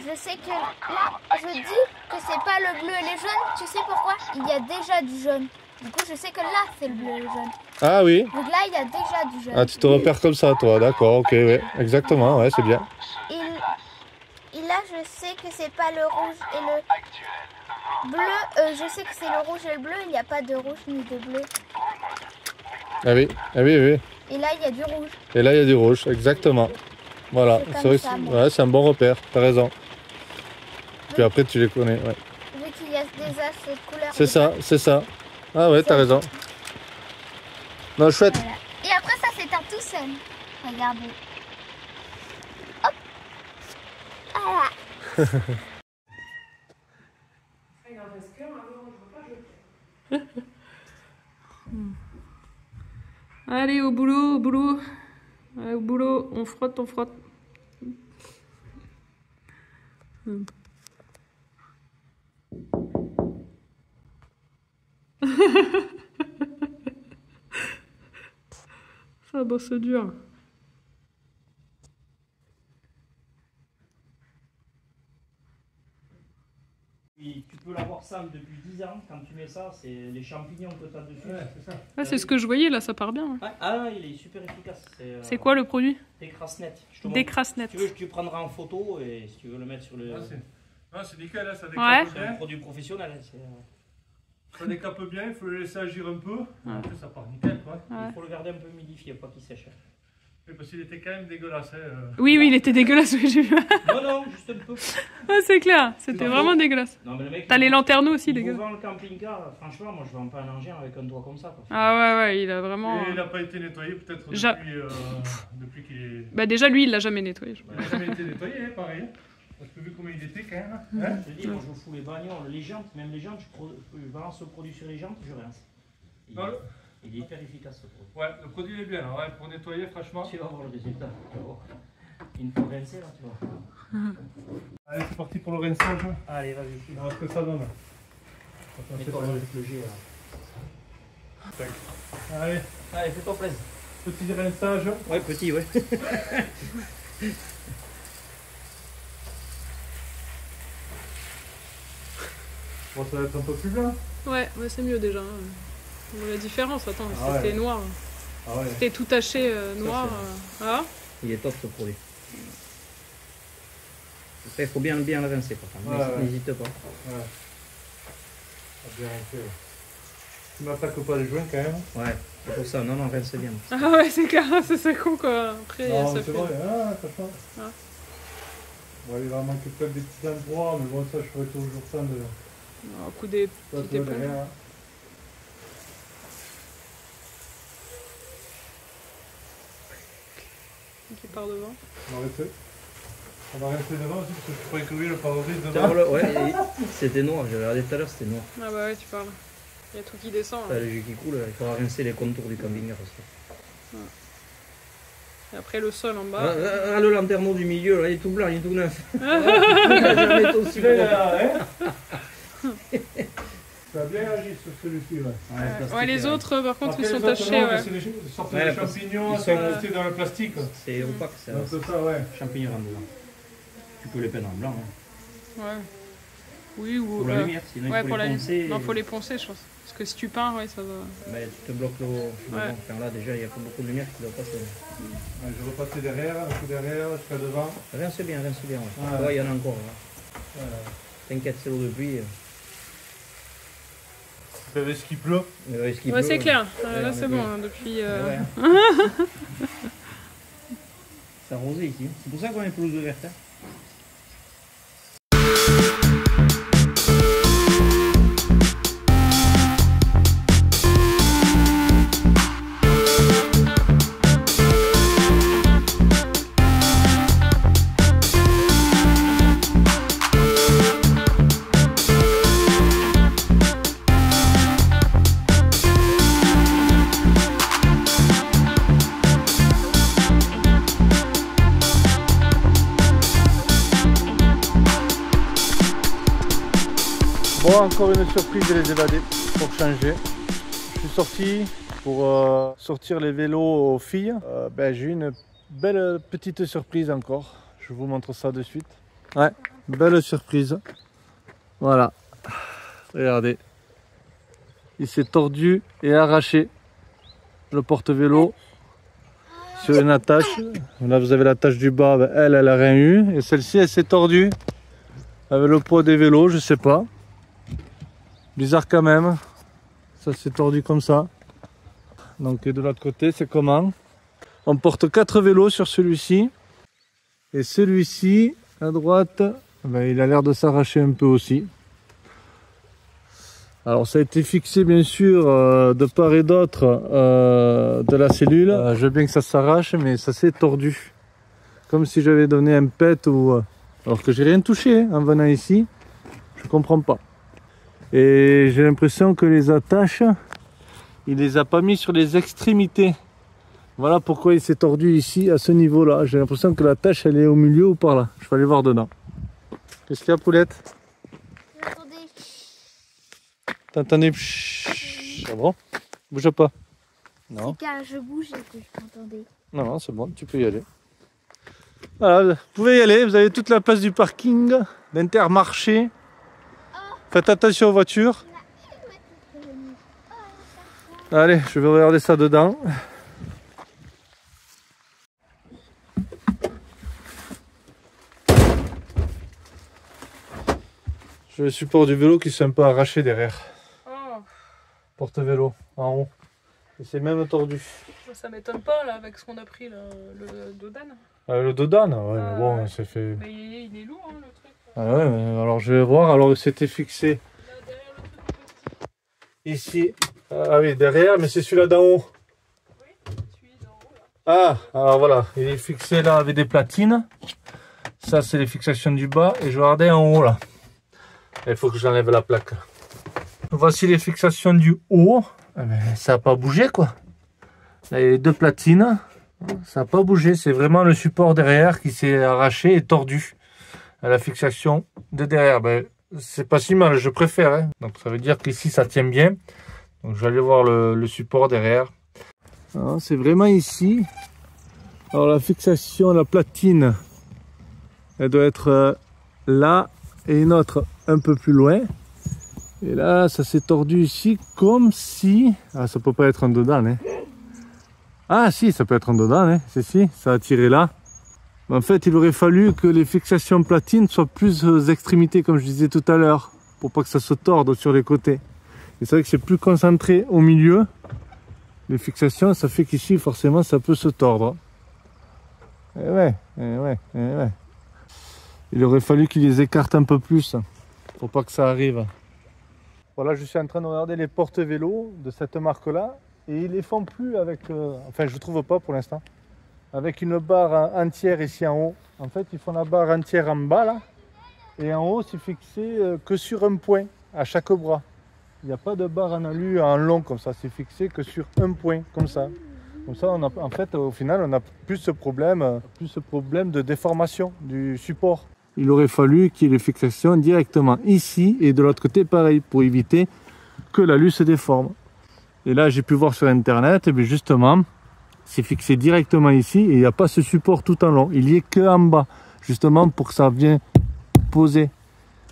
je sais que là, je dis que c'est pas le bleu et le jaune. Tu sais pourquoi? Il y a déjà du jaune. Du coup, je sais que là c'est le bleu et le jaune.
Ah oui.
Donc là, il y a déjà du jaune.
Ah, tu te repères comme ça, toi. D'accord, ok, ouais. Exactement, ouais, c'est bien.
Et là, je sais que c'est pas le rouge et le bleu. Je sais que c'est le rouge et le bleu. Il n'y a pas de rouge ni de bleu.
Ah oui, ah oui, oui.
Et là, il y a du rouge.
Et là, il y a du rouge, exactement. Voilà,
C'est comme
c'est vrai,
ça,
que
moi.
ouais, c'est un bon repère, t'as raison. Puis après, tu les connais, ouais.
Vu qu'il y a déjà cette couleur.
C'est ça, c'est ça. Ah ouais, t'as raison. Non, chouette.
Voilà. Et après, ça s'éteint tout seul. Regardez. Hop. Voilà.
Allez, au boulot, au boulot. Allez, au boulot, on frotte, on frotte. Ça bosse dur.
Tu peux l'avoir sale depuis 10 ans, quand tu mets ça, c'est les champignons que tu as dessus.
Ouais, c'est ça.
Ah, c'est ce que je voyais là, ça part bien.
Ah, ah, il est super efficace.
C'est quoi le produit?
Décrasse-net.
Décrasse-net.
Si tu veux, tu prendras en photo et si tu veux le mettre sur le.
Ah, c'est nickel, là, ça
Ouais.
décape
C'est un
bien.
produit professionnel. Hein,
Ça décape bien, il faut le laisser agir un peu.
Ouais.
En plus, ça part nickel, quoi.
Ouais.
Il faut le garder un peu humidifié, pas qu'il sèche.
Oui, parce qu'il était quand même dégueulasse. Hein.
Oui, oui, il était dégueulasse, oui, j'ai vu.
Non, non, juste un peu.
Ah, c'est clair, c'était
Non,
vraiment
non.
dégueulasse.
Non, mais le mec.
T'as les lanterneaux aussi,
Il
dégueulasse.
vend le camping-car, franchement, moi je vends pas un engin avec un toit comme ça. Quoi.
Ah ouais, ouais, il a vraiment...
Et il n'a pas été nettoyé, peut-être depuis qu'il est.
Bah déjà, lui, il l'a jamais nettoyé. Je crois.
Il n'a jamais été nettoyé, hein, pareil. Parce que vu comment il était, quand même. Hein.
Je te dis, moi je fous les bagnoles, les jantes, même les jantes, je balance le produit sur les jantes, je rince. Il est hyper efficace ce produit.
Ouais, le produit il est bien. Alors, ouais, pour nettoyer, franchement.
Tu vas voir le résultat. Tu vas voir. Une fois rincé là, tu vois.
Allez, c'est parti pour le rinçage.
Allez, vas-y.
Alors, ce que ça donne.
Mets-toi avec le jet là.
Allez,
Allez, fais-toi plaisir.
petit rinçage.
Ouais, petit, ouais.
Bon, ça va être un peu plus blanc.
Ouais, ouais, c'est mieux déjà. On voit la différence, attends,
Ah ouais.
c'était noir.
Ah ouais.
C'était tout taché noir. Ah.
Il est top ce produit. Après, il faut bien le rincer par contre.
Ouais, ouais.
N'hésite pas.
Ouais. Ah, bien rincé, ouais. Tu m'attaques pas les joints quand même.
Ouais, c'est pour ça. Non, non, rince bien.
Ah ouais, c'est clair, c'est con quoi. Après,
Non,
ça
mais
fait...
c'est vrai. Ah, ça change.
Ah.
Bon, il va manquer peut-être des petits endroits, mais bon, ça, je ferai toujours ça de.
Un coup des
Ça,
petites
tu vois,
éponges.
derrière.
Qui part devant.
On va rester. On va rester devant aussi, parce que je pourrais couvrir le pare-brise
Tiens,
devant.
voilà, ouais, c'était noir. J'avais regardé tout à l'heure, c'était noir.
Ah bah ouais, tu parles. Il y a tout qui descend.
T'as
Là.
le jus qui coule, il faudra rincer les contours du camping-car aussi.
Et après le sol en
Ah,
bas.
ah, le lanterneau du milieu, là, il est tout blanc, il est tout neuf. Il a jamais été aussi
Celui-là,
propre.
hein. Ça a bien agi sur celui-ci, ouais.
Ouais, les autres par contre
Après,
ils sont
les autres,
tachés.
non, mais
Ouais.
c'est des sortes
Ouais,
de
parce
champignons,
qu'ils
c'est
sont-
resté dans le plastique.
C'est opaque, c'est
Donc c'est ça, ouais.
champignon en dedans. Tu peux les peindre en blanc. Hein.
Ouais. Oui, ou.
Pour la lumière, sinon
Ouais,
il faut
pour
les
la
poncer.
lumière. Non, faut les poncer, je pense. Parce que si tu peins, ouais, ça va.
Mais tu te bloques le.
Ouais.
Enfin, là, déjà, il n'y a pas beaucoup de lumière qui doit passer.
Ouais, je vais repasser derrière, un coup derrière, jusqu'à devant.
Rince bien, rince bien. Ouais.
Ah, ouais.
Ouais, il y en a encore. Là. T'inquiète, c'est l'eau de pluie.
Vous savez ce qui pleut.
Mais ouais, ce qu'il
Ouais,
pleut,
c'est clair.
Ouais,
Là,
on
c'est
est
bon,
bien.
hein, depuis.
Ouais. C'est arrosé ici. C'est pour ça qu'on a une pelouse verte. Hein.
Bon, encore une surprise de les évader pour changer. Je suis sorti pour sortir les vélos aux filles. J'ai eu une belle petite surprise encore. Je vous montre ça de suite. Ouais, belle surprise. Voilà. Regardez. Il s'est tordu et arraché le porte-vélo sur une attache. Là, vous avez l'attache du bas. Elle a rien eu. Et celle-ci, elle s'est tordue avec le poids des vélos, je sais pas. Bizarre quand même, ça s'est tordu comme ça. Donc et de l'autre côté, c'est comment? On porte 4 vélos sur celui-ci. Et celui-ci, à droite, il a l'air de s'arracher un peu aussi. Alors ça a été fixé bien sûr de part et d'autre de la cellule. Je veux bien que ça s'arrache, mais ça s'est tordu. Comme si j'avais donné un pet ou... alors que j'ai rien touché hein, en venant ici. Je comprends pas. Et j'ai l'impression que les attaches, il les a pas mis sur les extrémités. Voilà pourquoi il s'est tordu ici à ce niveau là. J'ai l'impression que l'attache elle est au milieu ou par là. Je vais aller voir dedans. Qu'est-ce qu'il y a, Poulette?
Attendez.
T'entendais? C'est bon? Bouge pas. Non.
C'est car je bouge et que je t'entendais.
Non, non, c'est bon, tu peux y aller. Voilà, vous pouvez y aller, vous avez toute la place du parking, d'Intermarché. Faites attention aux voitures. Allez, je vais regarder ça dedans. J'ai le support du vélo qui s'est un peu arraché derrière.
Oh,
Porte-vélo, en haut. Et c'est même tordu.
ça m'étonne pas là avec ce qu'on a pris là, le Dodan.
Le Dodan, ouais,
Ah,
mais bon,
ouais.
c'est fait.
Mais il est lourd hein, le truc.
Ah ouais, mais alors je vais voir. Alors c'était fixé
Là, derrière le truc petit.
ici. Ah oui, derrière, mais c'est celui-là d'en haut.
Oui, celui d'en haut là.
Ah, alors voilà, il est fixé là avec des platines. Ça, c'est les fixations du bas. Et je vais regarder en haut là. Il faut que j'enlève la plaque. Voici les fixations du haut. Eh ben, ça n'a pas bougé quoi. Là, il y a les deux platines. Ça n'a pas bougé. C'est vraiment le support derrière qui s'est arraché et tordu. À la fixation de derrière. Ben, c'est pas si mal, je préfère. Hein. Donc ça veut dire qu'ici ça tient bien. Donc je vais aller voir le support derrière. C'est vraiment ici. Alors la fixation, la platine, elle doit être là et une autre un peu plus loin. Et là, ça s'est tordu ici comme si... Ah, ça peut pas être un Dodan. Hein. Ah si, ça peut être un Dodan. Hein. Si, ça a tiré là. Mais en fait, il aurait fallu que les fixations platines soient plus aux extrémités, comme je disais tout à l'heure, pour pas que ça se torde sur les côtés. Et c'est vrai que c'est plus concentré au milieu. Les fixations, ça fait qu'ici, forcément, ça peut se tordre. Et ouais. Il aurait fallu qu'il les écarte un peu plus, pour pas que ça arrive. Voilà, je suis en train de regarder les porte-vélos de cette marque-là, et ils les font plus avec... Enfin, je trouve pas pour l'instant. Avec une barre entière ici en haut. En fait, ils font la barre entière en bas, là. Et en haut, c'est fixé que sur un point, à chaque bras. Il n'y a pas de barre en alu en long comme ça, c'est fixé que sur un point, comme ça. Comme ça, on a, en fait, au final, on n'a plus ce problème de déformation du support. Il aurait fallu qu'il y ait les fixations directement ici et de l'autre côté, pareil, pour éviter que l'alu se déforme. Et là, j'ai pu voir sur Internet, et bien justement, c'est fixé directement ici et il n'y a pas ce support tout en long. Il n'y est que en bas, justement pour que ça vienne poser.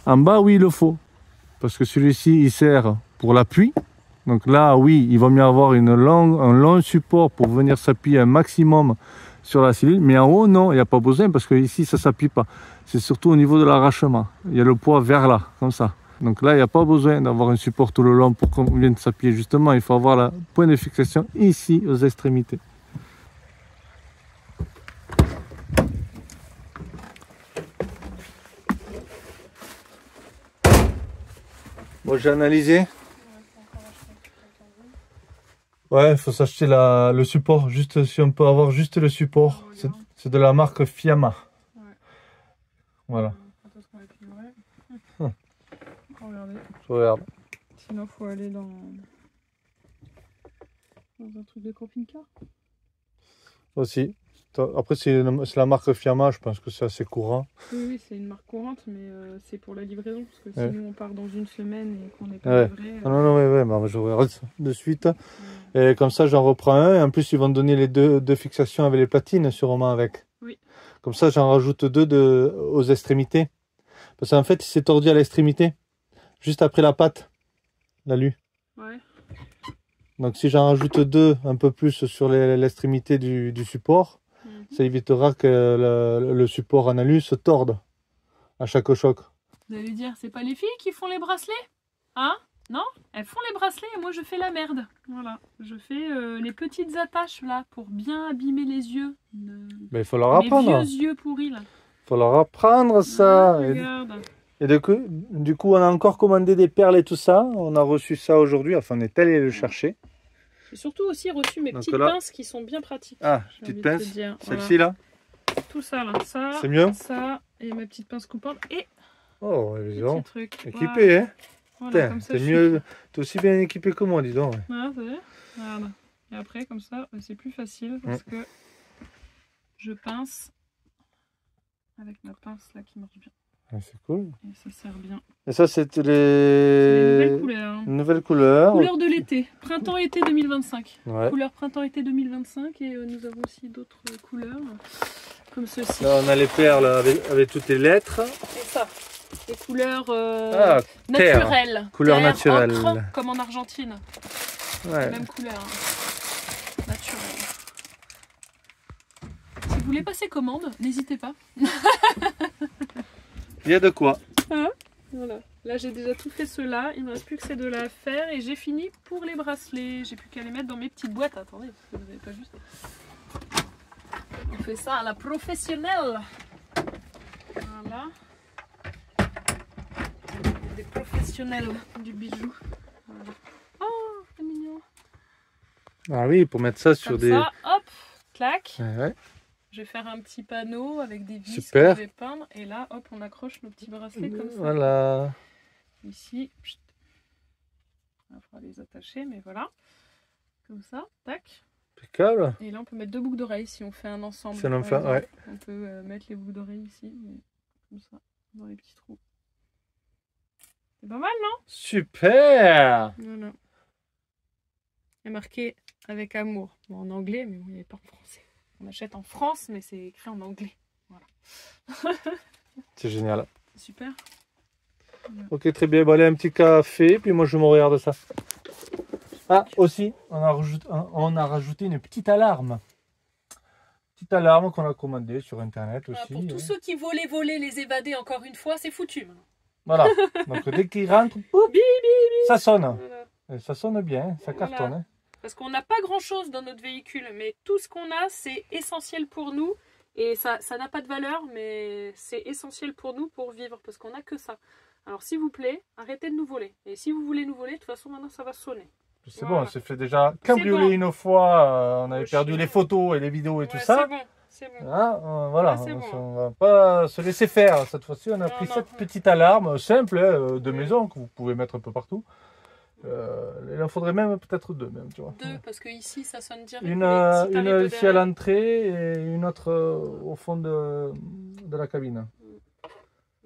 En bas, oui, il le faut. Parce que celui-ci, il sert pour l'appui. Donc là, oui, il va mieux avoir un long support pour venir s'appuyer un maximum sur la cellule. Mais en haut, non, il n'y a pas besoin parce que ici, ça ne s'appuie pas. C'est surtout au niveau de l'arrachement. Il y a le poids vers là, comme ça. Donc là, il n'y a pas besoin d'avoir un support tout le long pour qu'on vienne s'appuyer. Justement, il faut avoir le point de fixation ici, aux extrémités. Bon, j'ai analysé. Ouais, il faut s'acheter le support, juste si on peut avoir juste le support. C'est de la marque Fiamma.
Ouais.
Voilà.
Regardez.
Je regarde.
Sinon, faut aller dans un truc de camping-car.
Aussi. Après, c'est la marque Fiamma, je pense que c'est assez courant.
Oui, c'est une marque courante, mais c'est pour la livraison. Parce que
Ouais.
si nous, on part dans une semaine et qu'on n'est pas livré...
Non, bah, je regarde ça de suite. Et comme ça, j'en reprends un. Et en plus, ils vont donner les deux fixations avec les platines, sûrement avec.
Oui.
Comme ça, j'en rajoute deux aux extrémités. Parce qu'en fait, il s'est tordu à l'extrémité. Juste après la patte, l'alu.
Ouais.
Donc si j'en rajoute deux un peu plus sur l'extrémité du support, ça évitera que le support en alu se torde à chaque choc.
Vous allez dire, c'est pas les filles qui font les bracelets? Hein? Non? Elles font les bracelets et moi je fais la merde. Voilà. Je fais les petites attaches là pour bien abîmer les yeux.
Mais il faut leur apprendre.
Les vieux yeux pourris là.
Il faut leur apprendre ça.
Ah, regarde.
Et du coup, on a encore commandé des perles et tout ça. On a reçu ça aujourd'hui. Enfin, on est allé le chercher.
J'ai surtout aussi reçu mes petites
là...
pinces qui sont bien pratiques.
Ah, petite pince. Celle-ci là.
Tout ça là. Ça,
c'est mieux.
Ça et ma petite pince coupante. Et
oh, évidemment.
Truc.
Équipé,
voilà.
hein.
Voilà, comme ça,
t'es mieux. T'es aussi bien équipé que moi, dis donc.
Ah, c'est vrai. Voilà. Et après, comme ça, c'est plus facile parce que je pince avec ma pince là qui marche bien.
Ah, c'est cool.
Et ça sert bien.
Et ça, c'était
les nouvelles couleurs.
Une nouvelle couleur.
Couleur de l'été, printemps-été 2025.
Ouais.
Couleur printemps-été 2025 et nous avons aussi d'autres couleurs comme ceci.
Là, on a les perles avec toutes les lettres.
Et ça, les couleurs
Ah,
naturelles.
Couleur
Terre,
naturelle.
ocre, comme en Argentine.
Ouais.
Même couleur. Hein. Naturelle. Si vous voulez passer commande, n'hésitez pas.
Il y a de quoi.
Voilà. Là, j'ai déjà tout fait cela. Il ne me reste plus que ces deux-là à faire. Et j'ai fini pour les bracelets. J'ai plus qu'à les mettre dans mes petites boîtes. Attendez, parce que vous n'avez pas juste. On fait ça à la professionnelle. Voilà. Des professionnels du bijou. Voilà. Oh, c'est mignon.
Ah oui, pour mettre ça sur
Comme
des...
ça, hop, clac.
Ouais.
Je vais faire un petit panneau avec des vis
Super.
que je vais peindre. Et là, hop, on accroche nos petits bracelets comme ça.
Voilà.
Ici, pchit. Il faudra les attacher, mais voilà. Comme ça, tac.
Impeccable.
Et là, on peut mettre deux boucles d'oreilles si on fait un ensemble.
Si on en
par
fait,
exemple.
ouais.
On peut mettre les boucles d'oreilles ici, mais comme ça, dans les petits trous. C'est pas mal, non?
Super.
Voilà. Il y a marqué avec amour. Bon, en anglais, mais bon, il n'y avait pas en français. On achète en France, mais c'est écrit en anglais. Voilà.
C'est génial.
C'est super.
Ok, très bien. Bon, allez, un petit café, puis moi je me regarde ça. Ah, aussi, on a rajouté une petite alarme. Petite alarme qu'on a commandée sur Internet aussi.
Pour tous ceux qui volaient les évader encore une fois, c'est foutu.
Voilà. Donc dès qu'ils rentrent, poup, ça sonne.
Voilà.
Et ça sonne bien, ça
Voilà.
cartonne. Hein.
Parce qu'on n'a pas grand-chose dans notre véhicule, mais tout ce qu'on a, c'est essentiel pour nous. Et ça n'a pas de valeur, mais c'est essentiel pour nous pour vivre, parce qu'on n'a que ça. Alors s'il vous plaît, arrêtez de nous voler. Et si vous voulez nous voler, de toute façon, maintenant, ça va sonner.
C'est
Voilà.
bon, on s'est fait déjà cambrioler
bon.
une fois, on avait
Oh,
perdu
chien.
les photos et les vidéos et tout
Ouais,
ça.
C'est bon, c'est bon.
Hein, voilà,
Ah, c'est bon.
on va pas se laisser faire. Cette fois-ci, on a
Non,
pris
non.
cette petite alarme simple de maison que vous pouvez mettre un peu partout. Il en faudrait même peut-être deux, même, tu vois.
Deux, parce que ici, ça sonne direct.
Une,
mais si t'arrives de
ici à
derrière-
l'entrée et une autre au fond de la cabine.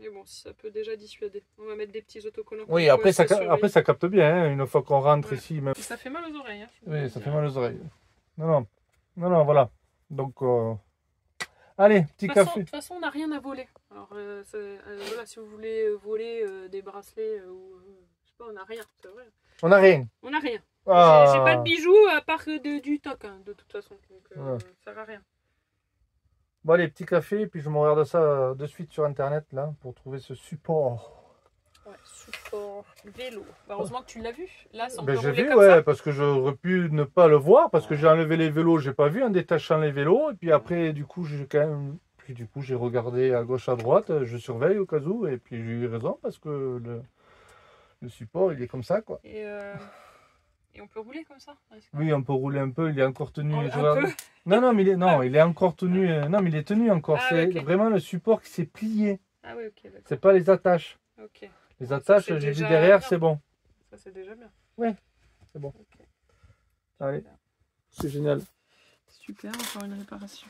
Mais bon, ça peut déjà dissuader. On va mettre des petits autocollants.
Oui,
pour
après ça,
s'assurer.
après ça capte bien, hein, une fois qu'on rentre
Ouais.
ici. Même...
Et ça fait mal aux oreilles. Hein.
Oui, ça fait mal aux oreilles. Non, voilà. Donc, allez, petit
De
café.
toute façon, on n'a rien à voler. Alors, voilà, si vous voulez voler des bracelets ou je sais pas, on n'a rien, c'est vrai.
On n'a rien.
On n'a rien.
Ah.
J'ai pas de bijoux à part du toc, hein, de toute façon. Donc,
Ouais.
ça sert à rien.
Bon, allez, petit café, puis je me regarde ça de suite sur Internet, là, pour trouver ce support.
Ouais, support vélo. Bah, heureusement que tu l'as vu. Là, on
Ben,
peut
j'ai
rouler
vu,
comme
ouais,
ça.
parce que j'aurais pu ne pas le voir, parce que j'ai enlevé les vélos, j'ai pas vu, en détachant les vélos, et puis après, du coup, j'ai quand même... Puis du coup, j'ai regardé à gauche, à droite, je surveille au cas où, et puis j'ai eu raison, parce que le support, il est comme ça, quoi.
Et on peut rouler comme ça.
Oui, on peut rouler un peu, il est encore tenu.
Un
je regarde-
peu.
Non, mais il est encore tenu. Non, mais il est tenu encore.
Ah,
C'est
ok.
vraiment le support qui s'est plié.
Ah oui, ok, d'accord.
C'est pas les attaches.
Ok.
Les attaches,
c'est
j'ai vu
déjà
derrière,
bien.
c'est bon.
Ça, c'est déjà bien.
C'est bon.
Ok.
Allez, c'est génial.
Super, encore une réparation.